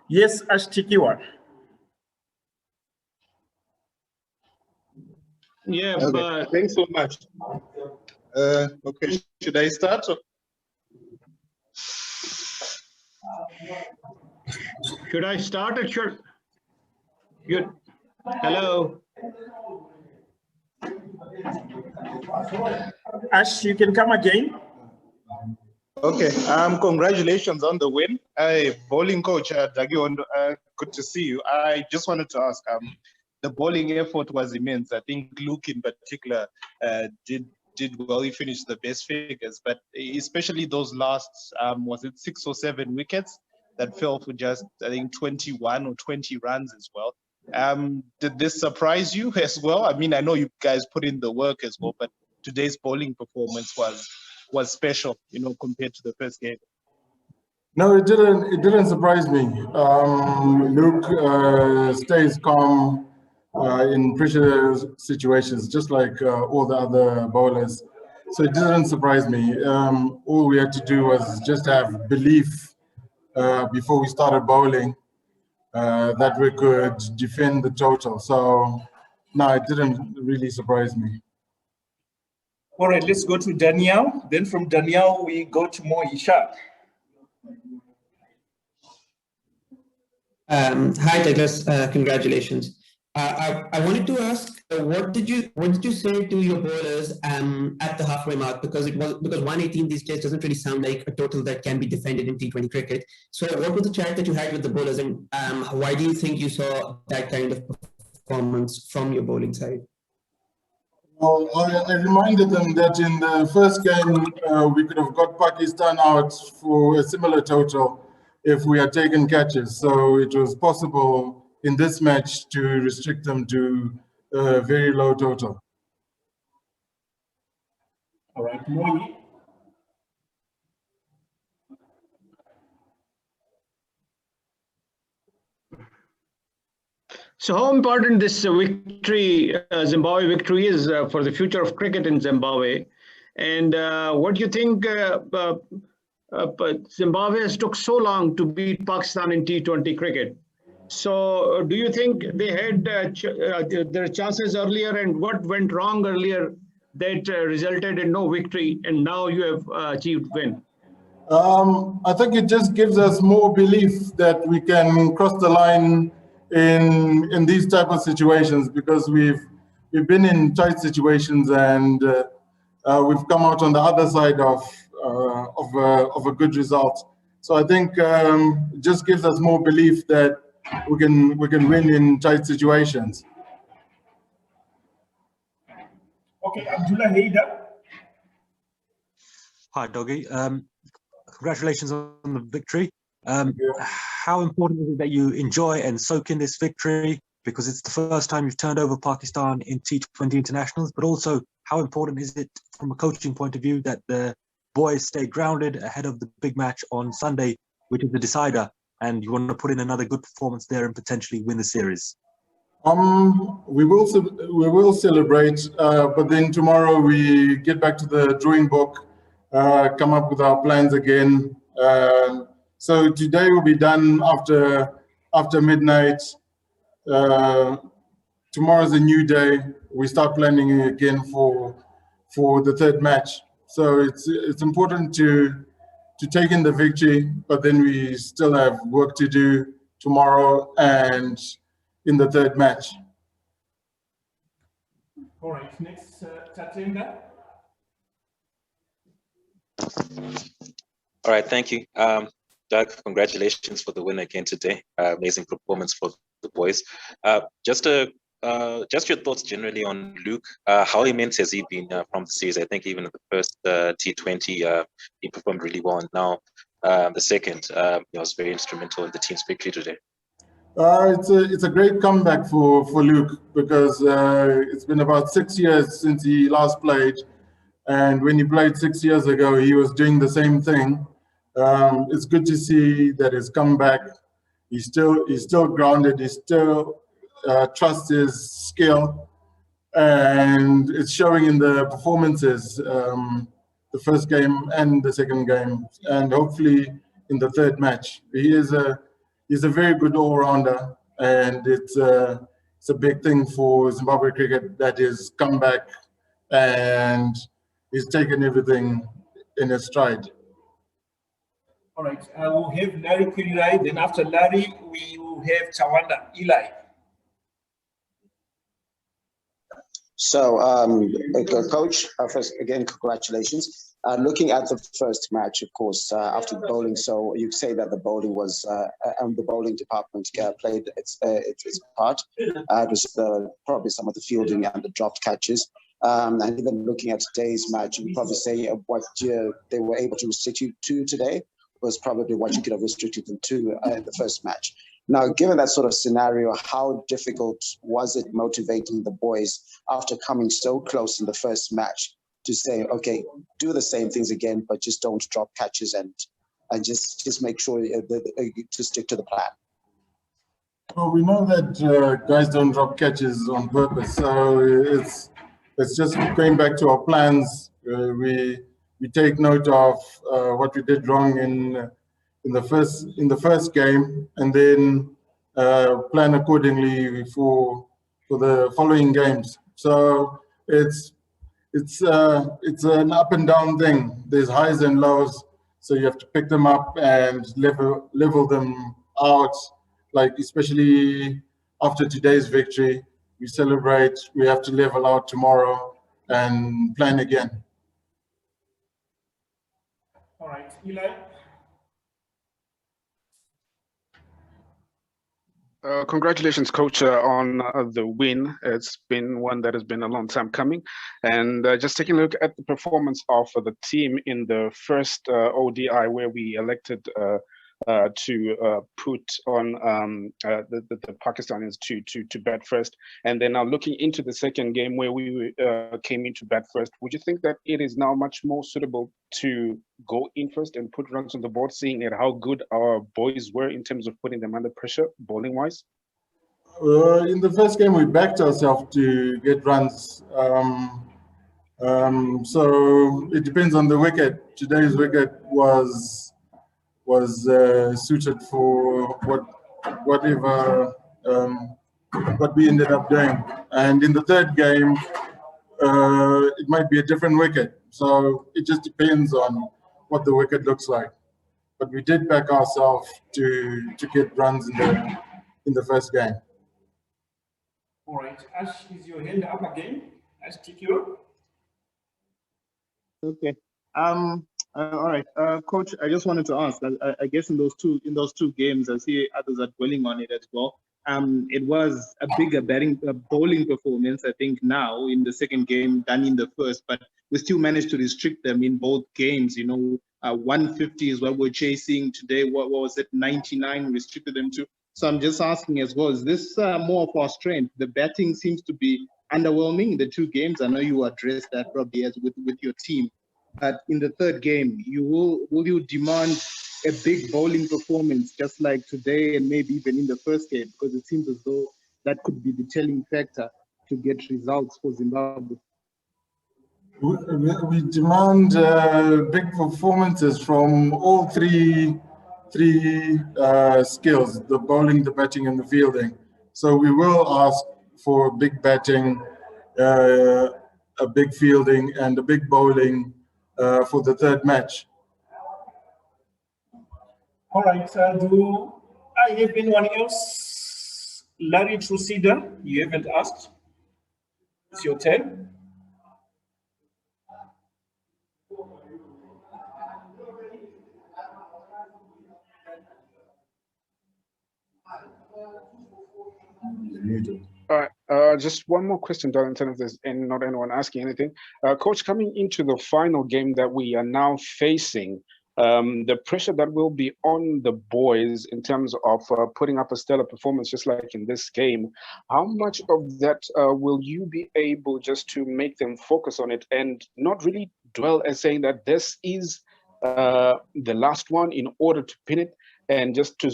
Yes, Ashtikiwa. Yeah, okay. but Thanks so much. Okay, should I start? should I start or should you? Hello. Ash, you can come again. Okay, congratulations on the win. Bowling coach, Dagi Hondo, good to see you. I just wanted to ask, the bowling effort was immense. I think Luke in particular did well. He finished the best figures, but especially those last, was it 6 or 7 wickets that fell for just, I think, 21 or 20 runs as well. Did this surprise you as well? I mean, I know you guys put in the work as well, but today's bowling performance was special, you know, compared to the first game. No, it didn't. It didn't surprise me. Luke stays calm in pressure situations, just like all the other bowlers. So it didn't surprise me. All we had to do was just have belief before we started bowling that we could defend the total. So no, it didn't really surprise me. All right, let's go to Danielle. Then from Danielle, we go to Moisha. Hi, Douglas. Congratulations. I wanted to ask, what did you say to your bowlers at the halfway mark? Because 118 these days doesn't really sound like a total that can be defended in T20 cricket. So, what was the chat that you had with the bowlers, and why do you think you saw that kind of performance from your bowling side? Well, I reminded them that in the first game, we could have got Pakistan out for a similar total if we had taken catches. So it was possible in this match to restrict them to a very low total. All right, Moi. So how important this victory, Zimbabwe victory, is for the future of cricket in Zimbabwe? And what do you think Zimbabwe has took so long to beat Pakistan in T20 cricket? So do you think they had their chances earlier, and what went wrong earlier that resulted in no victory, and now you have achieved win? I think it just gives us more belief that we can cross the line in these type of situations, because we've been in tight situations, and we've come out on the other side of a good result. So I think it just gives us more belief that we can win in tight situations. Okay, Abdullah Haida. Hi, Doggy. Congratulations on the victory. How important is it that you enjoy and soak in this victory? Because it's the first time you've turned over Pakistan in T20 internationals, but also how important is it from a coaching point of view that the boys stay grounded ahead of the big match on Sunday, which is the decider, and you want to put in another good performance there and potentially win the series? We will celebrate, but then tomorrow we get back to the drawing book, come up with our plans again. So today will be done after midnight. Tomorrow's a new day. We start planning again for the third match. So it's important to take in the victory, but then we still have work to do tomorrow and in the third match. All right, next, Tatenga. All right, thank you. Doug, congratulations for the win again today. Amazing performance for the boys. Just your thoughts generally on Luke. How immense has he been from the series? I think even in the first T20, he performed really well. And now the second, he was very instrumental in the team's victory today. It's a great comeback for Luke, because it's been about 6 years since he last played. And when he played 6 years ago, he was doing the same thing. It's good to see that he's come back. He's still grounded. He still trusts his skill, and it's showing in the performances, the first game and the second game. And hopefully in the third match. He's a very good all-rounder, and it's a big thing for Zimbabwe cricket that he's come back and he's taken everything in his stride. All right, we'll have Larry Kurirai. Then after Larry, we will have Tawanda. Eli. So, Coach, first, again, congratulations. Looking at the first match, of course, after bowling, so you say that the bowling was, and the bowling department played its part. It was probably some of the fielding and the dropped catches. And even looking at today's match, you would probably say what they were able to restrict you to today was probably what you could have restricted them to in the first match. Now, given that sort of scenario, how difficult was it motivating the boys after coming so close in the first match to say, okay, do the same things again, but just don't drop catches and just make sure to stick to the plan? Well, we know that guys don't drop catches on purpose, so it's just going back to our plans. We take note of what we did wrong in the first game, and then plan accordingly for the following games. So it's an up and down thing. There's highs and lows, so you have to pick them up and level them out. Like especially after today's victory, we celebrate. We have to level out tomorrow and plan again. All right, Eli. Congratulations, Coach, on the win. It's been one that has been a long time coming. And just taking a look at the performance of the team in the first ODI, where we elected to put on the Pakistanis to bat first, and then now looking into the second game where we came into bat first, would you think that it is now much more suitable to go in first and put runs on the board, seeing at how good our boys were in terms of putting them under pressure bowling wise? In the first game, we backed ourselves to get runs. So it depends on the wicket. Today's wicket was suited for whatever what we ended up doing. And in the third game, it might be a different wicket. So it just depends on what the wicket looks like. But we did back ourselves to get runs in the first game. All right, Ash, is your hand up again? Ash, take you. Okay. All right, Coach. I just wanted to ask. I guess in those two games, I see others are dwelling on it as well. It was a bigger bowling performance, I think, now in the second game than in the first, but we still managed to restrict them in both games. 150 is what we're chasing today. What was it? 99 restricted them to. So I'm just asking as well, is this more of our strength? The batting seems to be underwhelming in the two games. I know you addressed that probably as with your team. But in the third game, will you demand a big bowling performance just like today and maybe even in the first game? Because it seems as though that could be the telling factor to get results for Zimbabwe. We demand big performances from all three skills: the bowling, the batting, and the fielding. So we will ask for big batting, a big fielding, and a big bowling for the third match. All right, do I have anyone else? Larry Trusida, you haven't asked. It's your turn. All right, just one more question, Darlington, if there's not anyone asking anything. Coach, coming into the final game that we are now facing, the pressure that will be on the boys in terms of putting up a stellar performance, just like in this game, how much of that will you be able just to make them focus on it and not really dwell as saying that this is the last one in order to pin it, and just to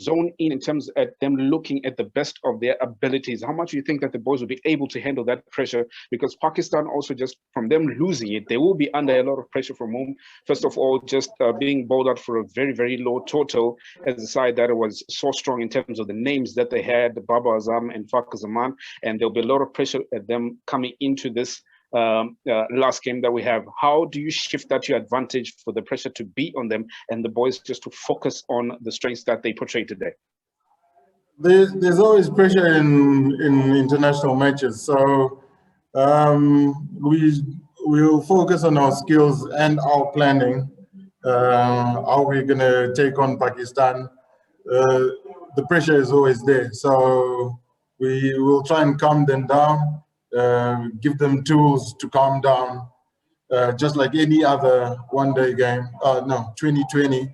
zone in terms of them looking at the best of their abilities? How much do you think that the boys will be able to handle that pressure? Because Pakistan also, just from them losing it, they will be under a lot of pressure from home. First of all, just being bowled out for a very, very low total as a side that was so strong in terms of the names that they had, Baba Azam and Fakhar Zaman, and there'll be a lot of pressure at them coming into this last game that we have. How do you shift that to your advantage for the pressure to be on them and the boys just to focus on the strengths that they portray today? There's always pressure in international matches, so we'll focus on our skills and our planning. How we're gonna take on Pakistan. The pressure is always there, so we will try and calm them down. Give them tools to calm down, just like any other one-day game. No, 2020,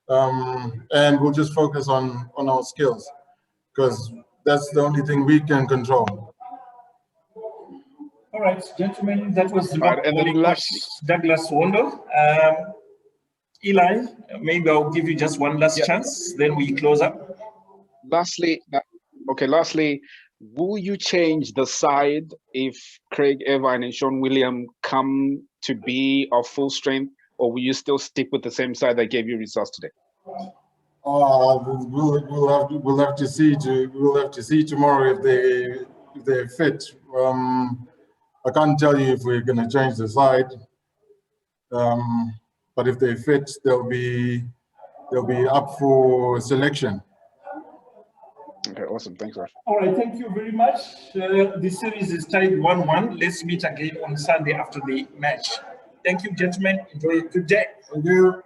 and we'll just focus on our skills because that's the only thing we can control. All right, gentlemen, that was Right, and then Douglas Hondo. Eli, maybe I'll give you just one last chance, then we close up. Lastly, will you change the side if Craig Irvine and Sean William come to be of full strength, or will you still stick with the same side that gave you results today? We'll have to see. We'll have to see tomorrow if they fit. I can't tell you if we're going to change the side, but if they fit, they'll be up for selection. Okay, awesome. Thanks, Raj. All right, thank you very much. The series is tied 1-1. Let's meet again on Sunday after the match. Thank you, gentlemen. Enjoy a good day. Thank you.